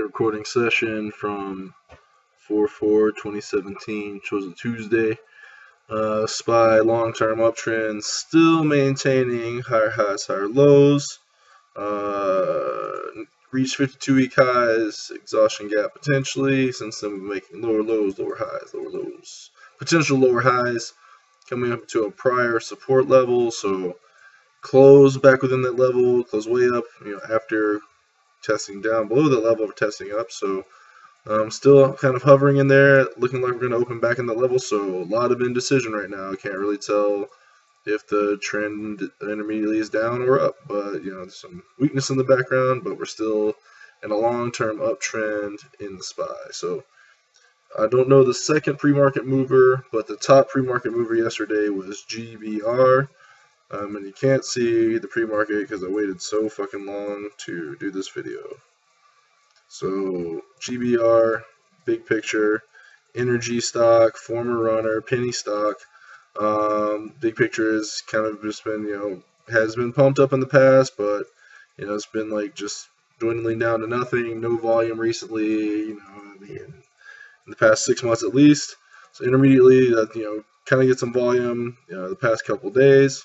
recording session from 4/4/2017, chose a Tuesday. SPY long-term uptrend still maintaining higher highs, higher lows. Reach 52-week highs, exhaustion gap potentially, since then making lower lows, lower highs, lower lows. Potential lower highs coming up to a prior support level, so close back within that level, close way up, after testing down below that level of testing up. So still kind of hovering in there, looking like we're going to open back in that level. So a lot of indecision right now. I can't really tell if the trend intermediately is down or up, but there's some weakness in the background, but we're still in a long-term uptrend in the SPY. So I don't know the second pre-market mover, but the top pre-market mover yesterday was GBR. And you can't see the pre-market because I waited so fucking long to do this video. So GBR, big picture, energy stock, former runner, penny stock. Big picture is kind of just been, has been pumped up in the past, but it's been like just dwindling down to nothing. No volume recently, in the past 6 months at least. So intermediately, that kind of get some volume, the past couple days.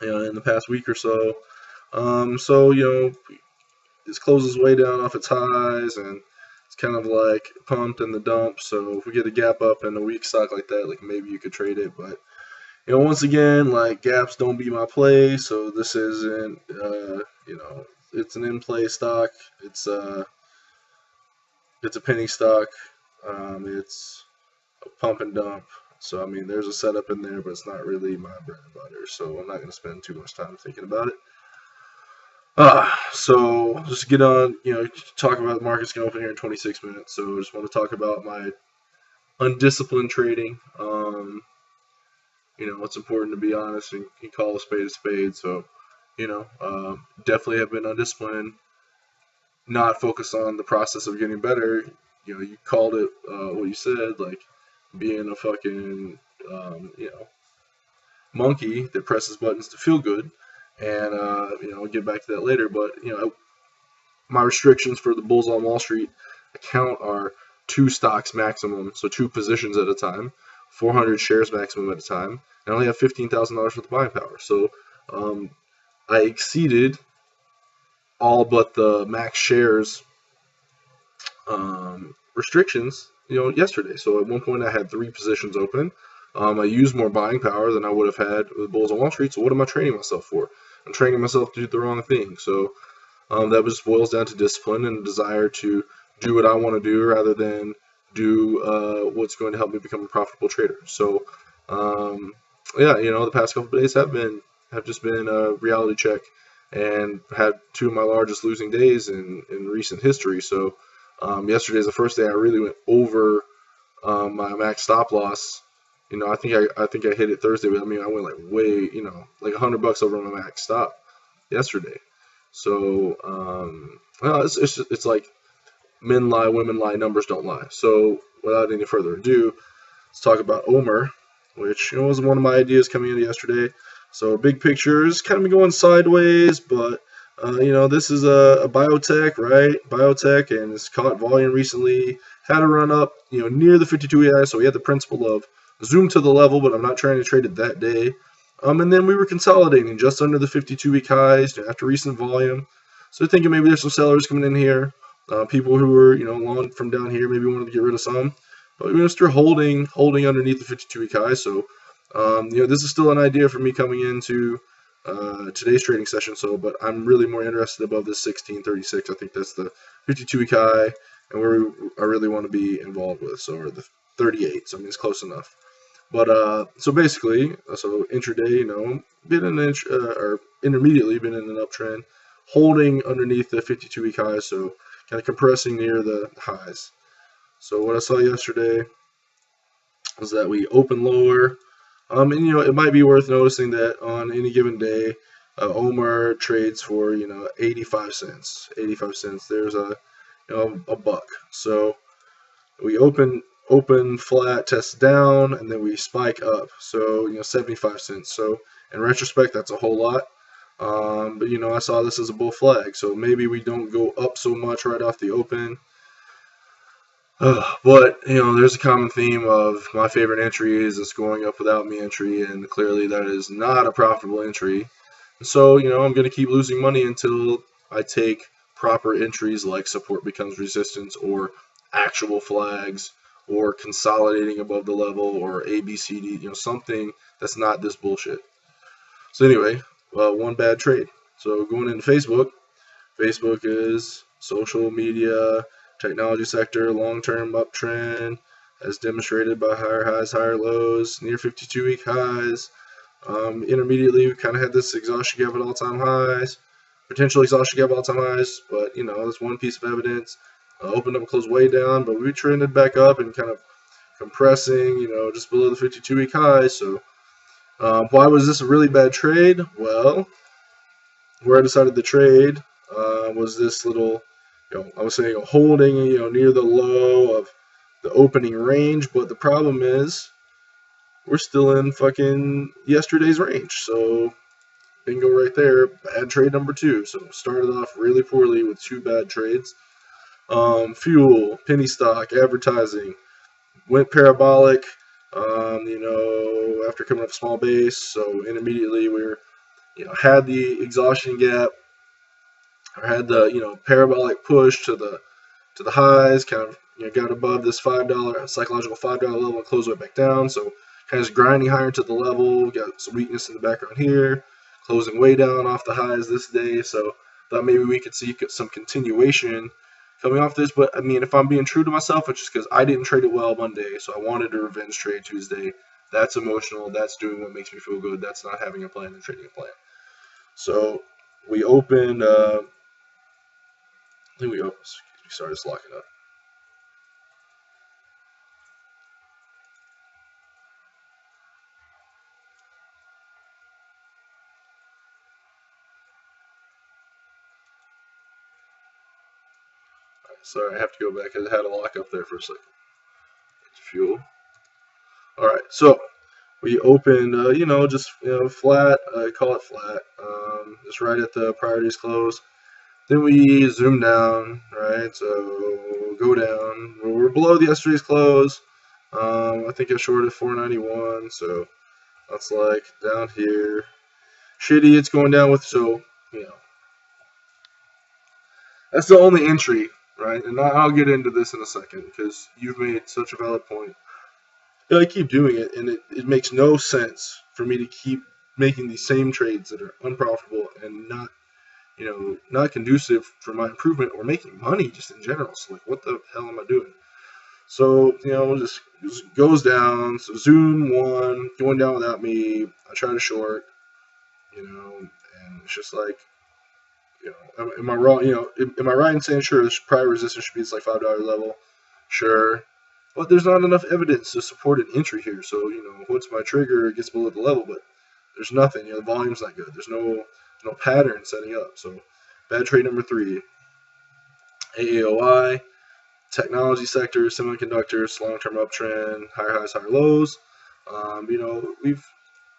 In the past week or so. This closes way down off its highs, and it's kind of like pumped in the dump. So if we get a gap up in a weak stock like that, like maybe you could trade it. But once again, like gaps don't be my play. So this isn't, it's an in-play stock. It's a penny stock. It's a pump and dump. So, there's a setup in there, but it's not really my bread and butter, so I'm not going to spend too much time thinking about it. So, just get on, talk about the market's going to open here in 26 minutes, so I just want to talk about my undisciplined trading. It's important to be honest and call a spade, so, definitely have been undisciplined, not focused on the process of getting better. You called it what you said, like, being a fucking, monkey that presses buttons to feel good, and I'll get back to that later. But my restrictions for the Bulls on Wall Street account are 2 stocks maximum, so 2 positions at a time, 400 shares maximum at a time, and I only have $15,000 worth of buying power. So I exceeded all but the max shares restrictions yesterday. So at one point I had 3 positions open. I used more buying power than I would have had with Bulls on Wall Street. So what am I training myself for? I'm training myself to do the wrong thing. So that just boils down to discipline and a desire to do what I want to do rather than do what's going to help me become a profitable trader. So the past couple of days have just been a reality check and had 2 of my largest losing days in recent history. So yesterday is the first day I really went over my max stop loss. I think I hit it Thursday, but I went like way, like $100 over my max stop yesterday. So it's like men lie, women lie, numbers don't lie. So without any further ado, let's talk about OMER, which was one of my ideas coming into yesterday. So big picture is kind of going sideways, but this is a biotech, right? Biotech, and it's caught volume recently. Had a run up, near the 52 EI, so we had the principle of zoom to the level, but I'm not trying to trade it that day. And then we were consolidating just under the 52-week highs after recent volume. So thinking maybe there's some sellers coming in here. People who were, long from down here maybe wanted to get rid of some. But we're still holding underneath the 52-week highs. So, this is still an idea for me coming into today's trading session. So, but I'm really more interested above this 1636. I think that's the 52-week high, and where I really want to be involved with. So, or the 38. So, it's close enough. But so basically, intraday, been in or intermediately been in an uptrend, holding underneath the 52-week high. So, kind of compressing near the highs. So, what I saw yesterday was that we opened lower. And it might be worth noticing that on any given day, OMER trades for 85 cents. 85 cents. There's a buck. So we open flat, test down, and then we spike up. So 75 cents. So in retrospect, that's a whole lot. But I saw this as a bull flag, so maybe we don't go up so much right off the open. But there's a common theme of my favorite entry is going up without me entry, and clearly that is not a profitable entry. So I'm going to keep losing money until I take proper entries like support becomes resistance, or actual flags, or consolidating above the level, or ABCD, something that's not this bullshit. So anyway, one bad trade. So going into Facebook is social media, technology sector, long-term uptrend, as demonstrated by higher highs, higher lows, near 52-week highs. Intermediately, we kind of had this exhaustion gap at all-time highs, potential exhaustion gap at all-time highs, but that's one piece of evidence. Opened up and closed way down, but we trended back up and kind of compressing, just below the 52-week highs. So why was this a really bad trade? Well, where I decided to trade was this little, I was saying holding, near the low of the opening range, but the problem is we're still in fucking yesterday's range. So bingo right there, bad trade number 2. So started off really poorly with 2 bad trades. Fuel, penny stock, advertising, went parabolic, after coming up small base. So intermediately we were, had the exhaustion gap, or had the, parabolic push to the highs, kind of, got above this $5 psychological $5 level and closed right back down. So kind of just grinding higher to the level. Got some weakness in the background here, closing way down off the highs this day. So thought maybe we could see some continuation coming off this. But I mean, if I'm being true to myself, it's just because I didn't trade it well Monday, so I wanted a revenge trade Tuesday. That's emotional. That's doing what makes me feel good. That's not having a plan and trading a plan. So we opened. I think we opened. We started locking up. Sorry, I have to go back. I had a lock up there for a second. Fuel. All right, so we opened, just flat. I call it flat. Just right at the priorities close. Then we zoom down, right? So go down. We're below the yesterday's close. I think I shorted 491, so that's like down here. Shitty, it's going down with, so that's the only entry, right? And I'll get into this in a second because you've made such a valid point. I keep doing it, and it makes no sense for me to keep making these same trades that are unprofitable and not conducive for my improvement or making money just in general. So like, what the hell am I doing? So just goes down. So Zoom 1 going down without me. I try to short, and it's just like, am I wrong? Am I right in saying sure this prior resistance should be this like $5 level? Sure. But there's not enough evidence to support an entry here. So, once my trigger gets below the level, but there's nothing. The volume's not good. There's no pattern setting up. So, bad trade number 3. AAOI, technology sector, semiconductors, long-term uptrend, higher highs, higher lows. We've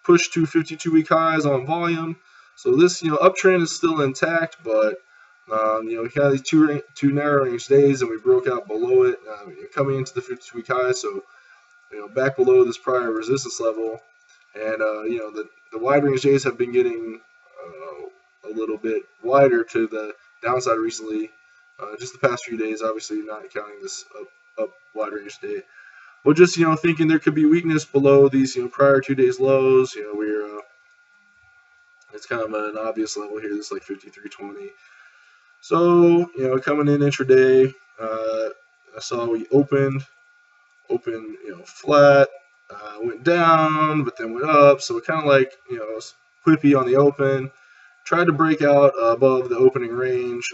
pushed to 52-week highs on volume. So this, uptrend is still intact, but we had these two narrow range days, and we broke out below it, coming into the 52-week high. So, back below this prior resistance level, and the wide range days have been getting a little bit wider to the downside recently. Just the past few days, obviously not counting this up wide range day, but just thinking there could be weakness below these prior 2 days lows. We're it's kind of an obvious level here. This is like 53.20. So, coming in intraday, I saw we opened, flat, went down, but then went up. So it kind of like, quippy on the open. Tried to break out above the opening range,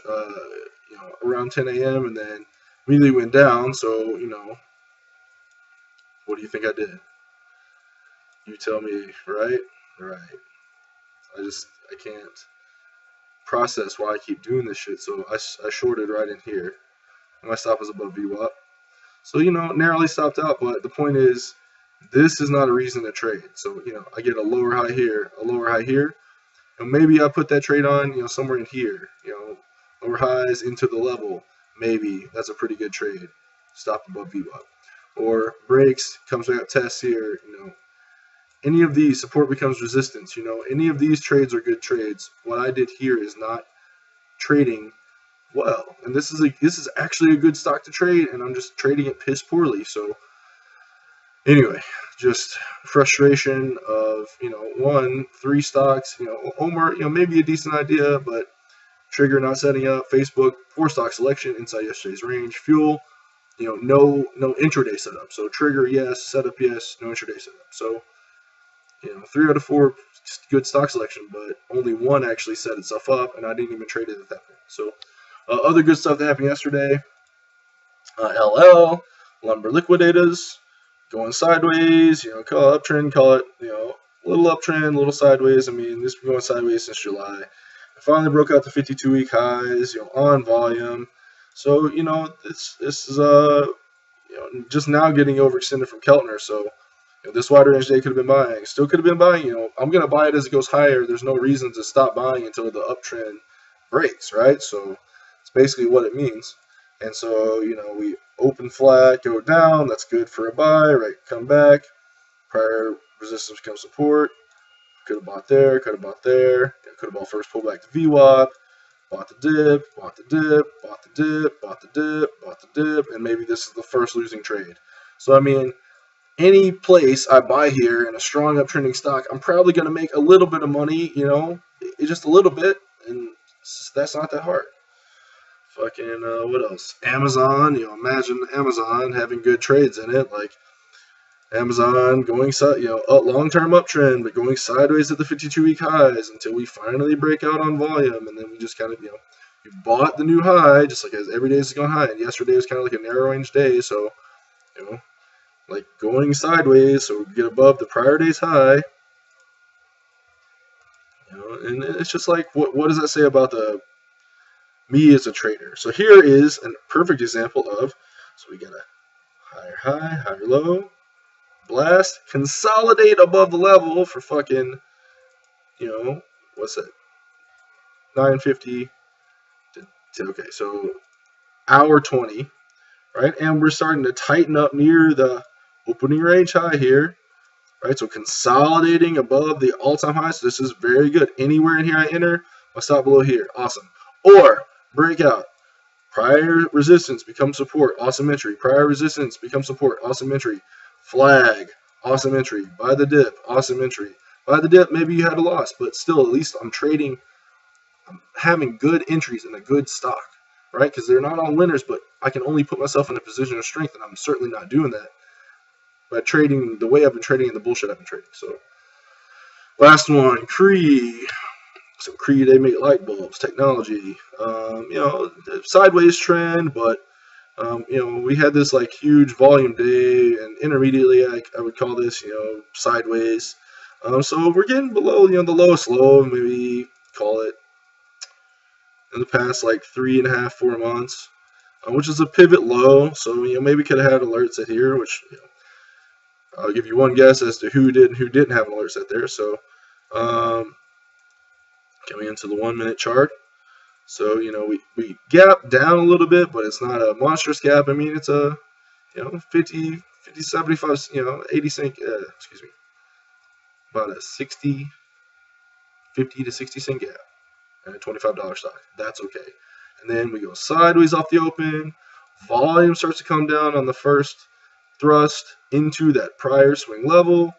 around 10 a.m. and then immediately went down. So, what do you think I did? You tell me, right? Right. I can't process why I keep doing this shit. So I shorted right in here. My stop was above VWAP. So, narrowly stopped out. But the point is, this is not a reason to trade. So, I get a lower high here, a lower high here. And maybe I put that trade on, somewhere in here, lower highs into the level. Maybe that's a pretty good trade. Stop above VWAP. Or breaks, comes back, tests here, any of these, support becomes resistance, any of these trades are good trades. What I did here is not trading well. And this is actually a good stock to trade, and I'm just trading it piss poorly. So anyway, just frustration of, 3 stocks, Omer, maybe a decent idea, but trigger not setting up. Facebook, 4 stock selection inside yesterday's range. Fuel, no intraday setup. So trigger, yes, setup, yes, no intraday setup. So, 3 out of 4 good stock selection, but only 1 actually set itself up, and I didn't even trade it at that point. So other good stuff that happened yesterday, LL, lumber liquidators, going sideways, call it uptrend, call it, a little uptrend, a little sideways. I mean, this has been going sideways since July. I finally broke out the 52-week highs, on volume. So, this is, just now getting overextended from Keltner. So, this wider range day could have been buying. Still could have been buying. I'm going to buy it as it goes higher. There's no reason to stop buying until the uptrend breaks, right? So, it's basically what it means. And so, we open flat, go down. That's good for a buy, right? Come back. Prior resistance becomes support. Could have bought there, could have bought there. Could have bought first pullback to VWAP. Bought the dip, bought the dip, bought the dip, bought the dip, bought the dip. And maybe this is the first losing trade. So, I mean, any place I buy here in a strong uptrending stock, I'm probably going to make a little bit of money, just a little bit. And that's not that hard. Fucking, what else? Amazon, imagine Amazon having good trades in it, like Amazon going, long-term uptrend, but going sideways at the 52-week highs until we finally break out on volume, and then we just kind of, you bought the new high, just like as every day is going high, and yesterday was kind of like a narrow range day, so, like going sideways, so we get above the prior day's high, and it's just like, what does that say about me as a trader? So here is a perfect example of, so we get a higher high, higher low, blast, consolidate above the level for fucking, what's that, 950 to okay, so hour 20, right? And we're starting to tighten up near the opening range high here, right? So consolidating above the all-time high. So this is very good. Anywhere in here I enter, I'll stop below here. Awesome. Or breakout. Prior resistance becomes support. Awesome entry. Prior resistance becomes support. Awesome entry. Flag. Awesome entry. Buy the dip. Awesome entry. Buy the dip. Maybe you had a loss, but still, at least I'm trading. I'm having good entries in a good stock, right? Because they're not all winners, but I can only put myself in a position of strength, and I'm certainly not doing that by trading the way I've been trading and the bullshit I've been trading. So, last one, Cree. So Cree, they make light bulbs, technology. Sideways trend, but we had this like huge volume day, and intermediately I would call this sideways. So we're getting below the lowest low, maybe call it in the past like 3.5, 4 months, which is a pivot low. So maybe could have had alerts at here, which I'll give you one guess as to who did and who didn't have an alert set there. So coming into the 1 minute chart. So, we gap down a little bit, but it's not a monstrous gap. I mean, it's a, 50, 75, 80 cent, about a 50 to 60 cent gap and a $25 stock. That's okay. And then we go sideways off the open. Volume starts to come down on the first thrust into that prior swing level.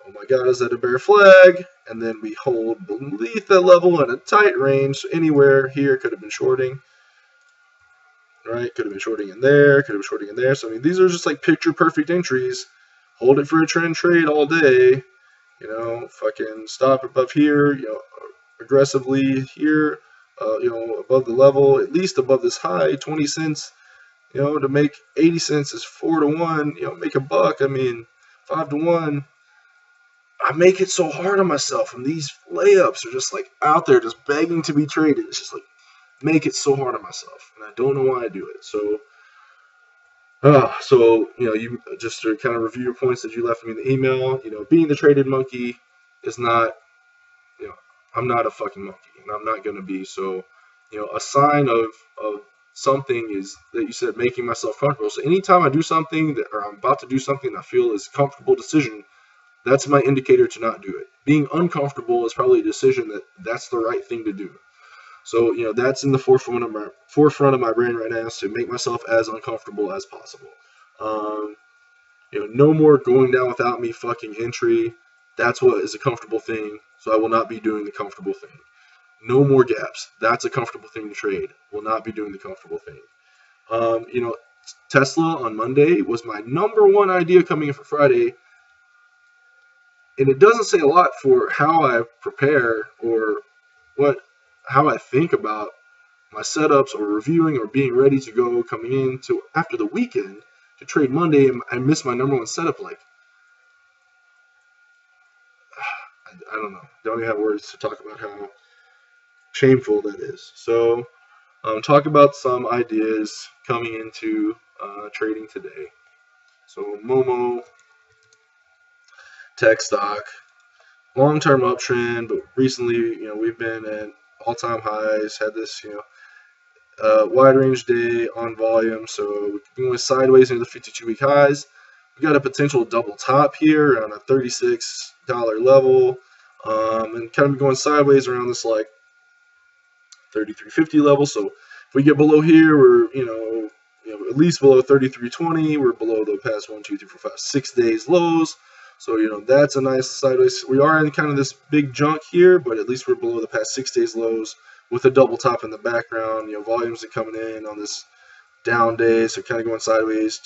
Oh my God, is that a bear flag? And then we hold beneath that level in a tight range. So anywhere here could have been shorting. Right? Could have been shorting in there. Could have been shorting in there. So, I mean, these are just like picture perfect entries. Hold it for a trend trade all day. Fucking stop above here. Aggressively here. Above the level. At least above this high. 20 cents. To make 80 cents is 4 to 1. Make $1. I mean, 5 to 1. I make it so hard on myself, and these layups are just like out there, just begging to be traded. It's just like make it so hard on myself, and I don't know why I do it. So, you just to kind of review your points that you left me in the email. Being the traded monkey is not, I'm not a fucking monkey, and I'm not gonna be. So, a sign of something is that you said making myself comfortable. So anytime I do something that, or I'm about to do something I feel is a comfortable decision, that's my indicator to not do it. Being uncomfortable is probably a decision that's the right thing to do. So, that's in the forefront of my brain right now, is to make myself as uncomfortable as possible. Um, no more going down without me fucking entry. That's what is a comfortable thing. So I will not be doing the comfortable thing. No more gaps. That's a comfortable thing to trade. Will not be doing the comfortable thing. Um, you know, Tesla on Monday was my number one idea coming in for Friday, and it doesn't say a lot for how I prepare or how I think about my setups or reviewing or being ready to go coming into after the weekend to trade Monday, and I missed my number one setup. Like, I don't know. Don't even have words to talk about how shameful that is. So, talk about some ideas coming into trading today. So, Momo, tech stock, long-term uptrend, but recently, we've been at all-time highs. Had this, wide range day on volume, so we went sideways into the 52-week highs. We got a potential double top here around a $36 level, and kind of going sideways around this like 33.50 level. So if we get below here, we're at least below 33.20. We're below the past 1, 2, 3, 4, 5, 6 days lows. So that's a nice sideways. We are in kind of this big junk here, but at least we're below the past 6 days lows with a double top in the background. Volumes are coming in on this down day, so kind of going sideways.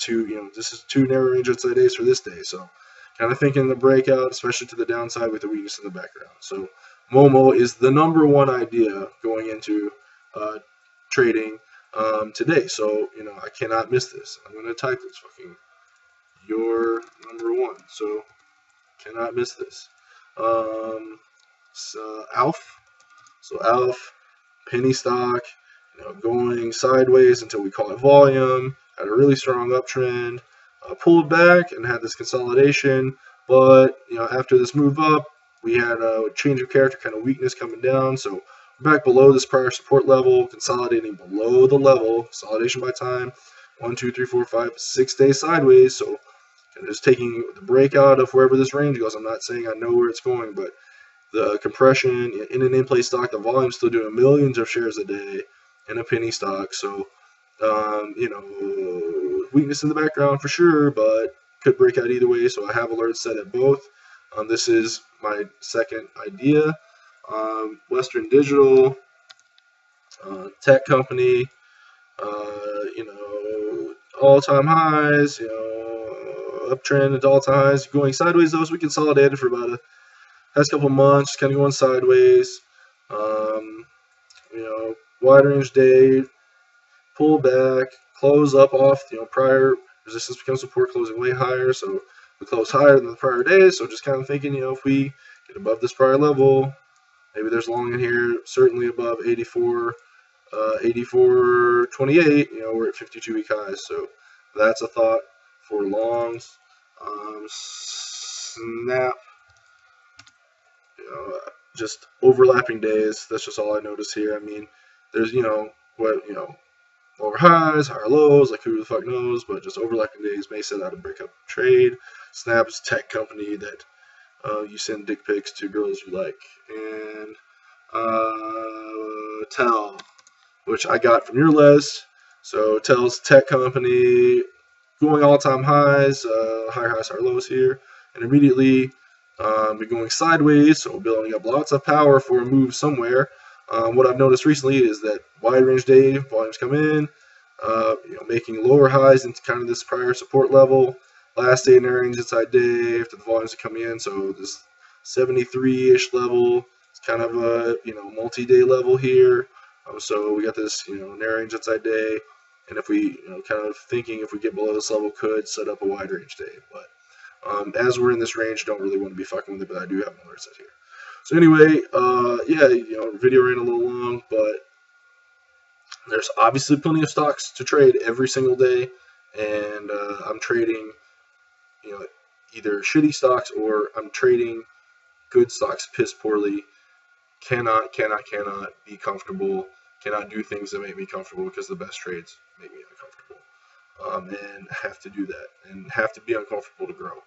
This is 2 narrow range outside days for this day. So kind of thinking the breakout, especially to the downside with the weakness in the background. So Momo is the number one idea going into trading today. So I cannot miss this. I'm gonna type this fucking your number one. So cannot miss this. ALF. So ALF, penny stock, going sideways until we call it volume. Had a really strong uptrend, pulled back and had this consolidation. But after this move up, we had a change of character, kind of weakness coming down. So back below this prior support level, consolidating below the level, consolidation by time. 1, 2, 3, 4, 5, 6 days sideways. So kind of just taking the breakout of wherever this range goes. I'm not saying I know where it's going, but the compression in an in-place stock, the volume's still doing millions of shares a day in a penny stock. So, weakness in the background for sure, but could break out either way. So I have alerts set at both. This is my second idea. Western Digital, tech company, all-time highs, uptrend at all-time highs, going sideways. Those we consolidated for about a past couple months, kind of going sideways. Wide range day, pull back, close up off, prior resistance becomes support, closing way higher. So we close higher than the prior day. So just kind of thinking, if we get above this prior level, maybe there's long in here, certainly above 84, 84.28, we're at 52-week highs. So that's a thought for longs. Snap. Just overlapping days. That's just all I notice here. I mean, there's, lower highs, higher lows, like who the fuck knows, but just overlapping days may set out a breakup trade. Snap's tech company that you send dick pics to girls you like. And Tell, which I got from your list. So Tell's tech company going all-time highs, higher highs, higher lows here, and immediately be going sideways, so building up lots of power for a move somewhere. What I've noticed recently is that wide range day volumes come in, making lower highs into kind of this prior support level. Last day in range inside day after the volumes are coming in, so this 73-ish level. It's kind of a multi-day level here. So we got this narrow range inside day, and if we kind of thinking if we get below this level could set up a wide range day, but as we're in this range, don't really want to be fucking with it, but I do have an alert set here. So anyway, video ran a little long, but there's obviously plenty of stocks to trade every single day, and I'm trading, either shitty stocks or I'm trading good stocks piss poorly cannot be comfortable, cannot do things that make me comfortable because the best trades make me uncomfortable. And have to do that and have to be uncomfortable to grow.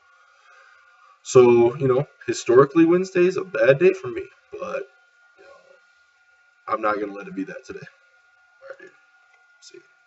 So, historically Wednesday is a bad day for me, but I'm not going to let it be that today. All right, dude. See you.